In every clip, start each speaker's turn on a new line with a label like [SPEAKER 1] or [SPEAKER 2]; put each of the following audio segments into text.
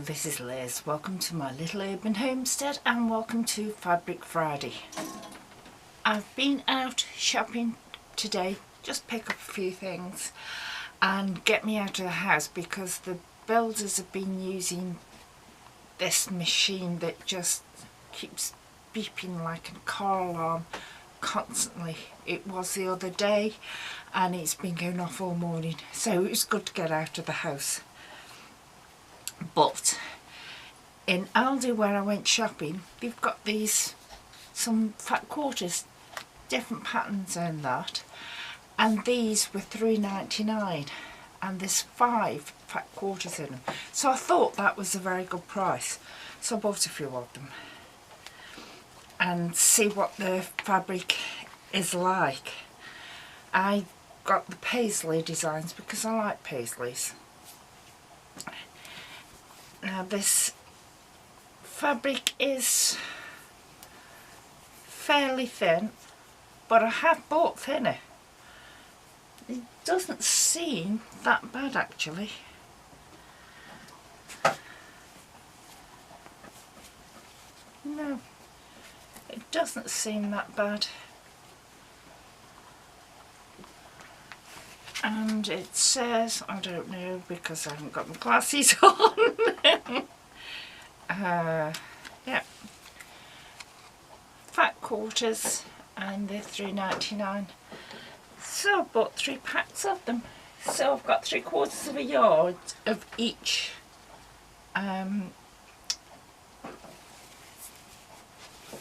[SPEAKER 1] Hello, this is Liz. Welcome to my little urban homestead and welcome to Fabric Friday. I've been out shopping today, just pick up a few things and get me out of the house because the builders have been using this machine that just keeps beeping like a car alarm constantly. It was the other day and it's been going off all morning, so it was good to get out of the house. But in Aldi, where I went shopping, they've got some fat quarters, different patterns and that, and these were £3.99 and there's 5 fat quarters in them, so I thought that was a very good price, so I bought a few of them and see what the fabric is like. I got the paisley designs because I like paisleys. Now this fabric is fairly thin, but I have bought thinner. It doesn't seem that bad actually. No, it doesn't seem that bad. And it says, I don't know because I haven't got my glasses on. Yeah, fat quarters and they're £3.99. So I bought 3 packs of them. So I've got 3/4 of a yard of each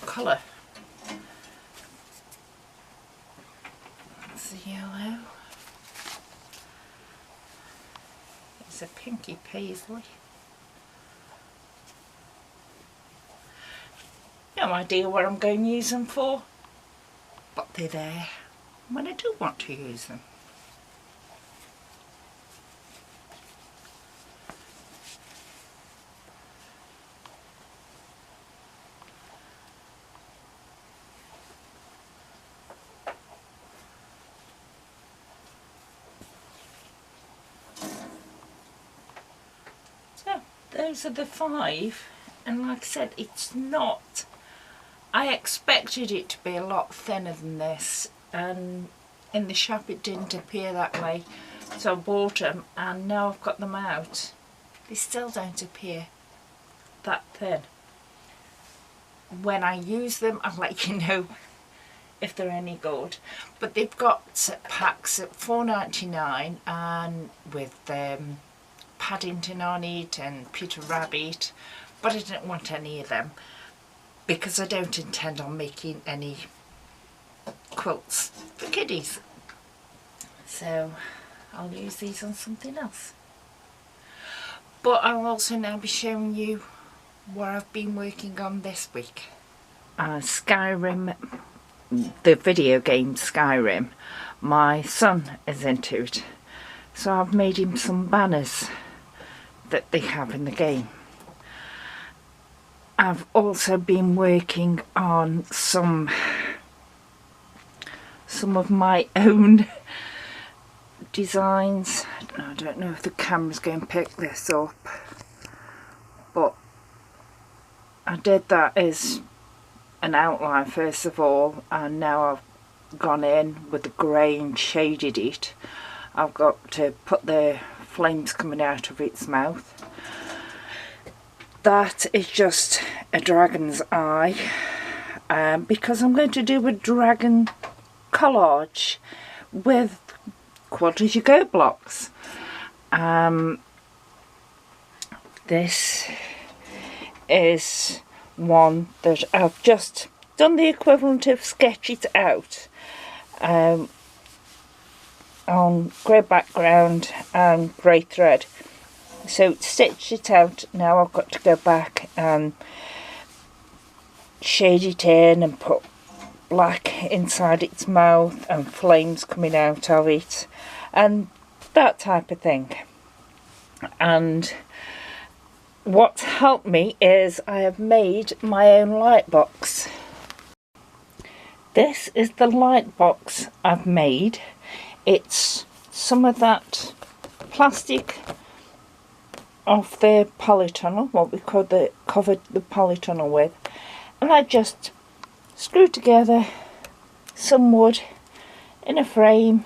[SPEAKER 1] colour. That's the yellow. It's a pinky paisley. No idea what I'm going to use them for, but they're there when I do want to use them. So those are the 5, and like I said, it's not, I expected it to be a lot thinner than this, and in the shop it didn't appear that way, so I bought them and now I've got them out. They still don't appear that thin. When I use them I'll let you know if they're any good, but they've got packs at £4.99 and with Paddington on it and Peter Rabbit, but I didn't want any of them because I don't intend on making any quilts for kiddies, so I'll use these on something else. But I'll also now be showing you what I've been working on this week. Skyrim, the video game Skyrim, my son is into it, so I've made him some banners that they have in the game. I've also been working on some of my own designs. I don't know if the camera's going to pick this up, but I did that as an outline first of all, and now I've gone in with the grey and shaded it. I've got to put the flames coming out of its mouth. That is just a dragon's eye, because I'm going to do a dragon collage with quilted-as-you-go blocks. This is one that I've just done the equivalent of sketch it out on grey background and grey thread. So stitched it out. Now I've got to go back and shade it in and put black inside its mouth and flames coming out of it and that type of thing. And what's helped me is I have made my own light box. This is the light box I've made. It's some of that plastic of the polytunnel, what we covered the polytunnel with, and I just screwed together some wood in a frame,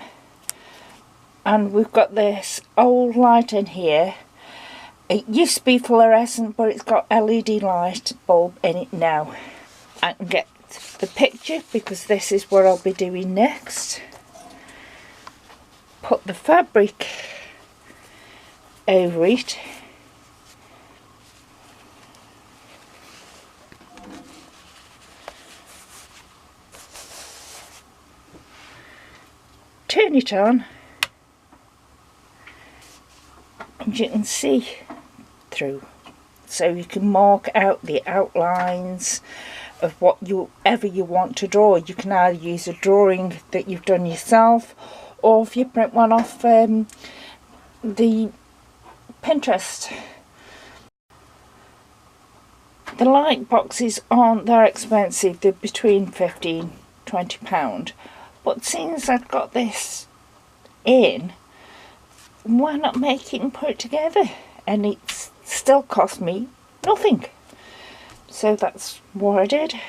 [SPEAKER 1] and we've got this old light in here. It used to be fluorescent, but it's got LED light bulb in it now. I can get the picture because this is what I'll be doing next. Put the fabric over it. Turn it on, and you can see through, so you can mark out the outlines of whatever you want to draw. You can either use a drawing that you've done yourself, or if you print one off the Pinterest. The light boxes aren't that expensive, they're between £15–20, but since I've got this in, why not make it and put it together? And it's still cost me nothing. So that's what I did.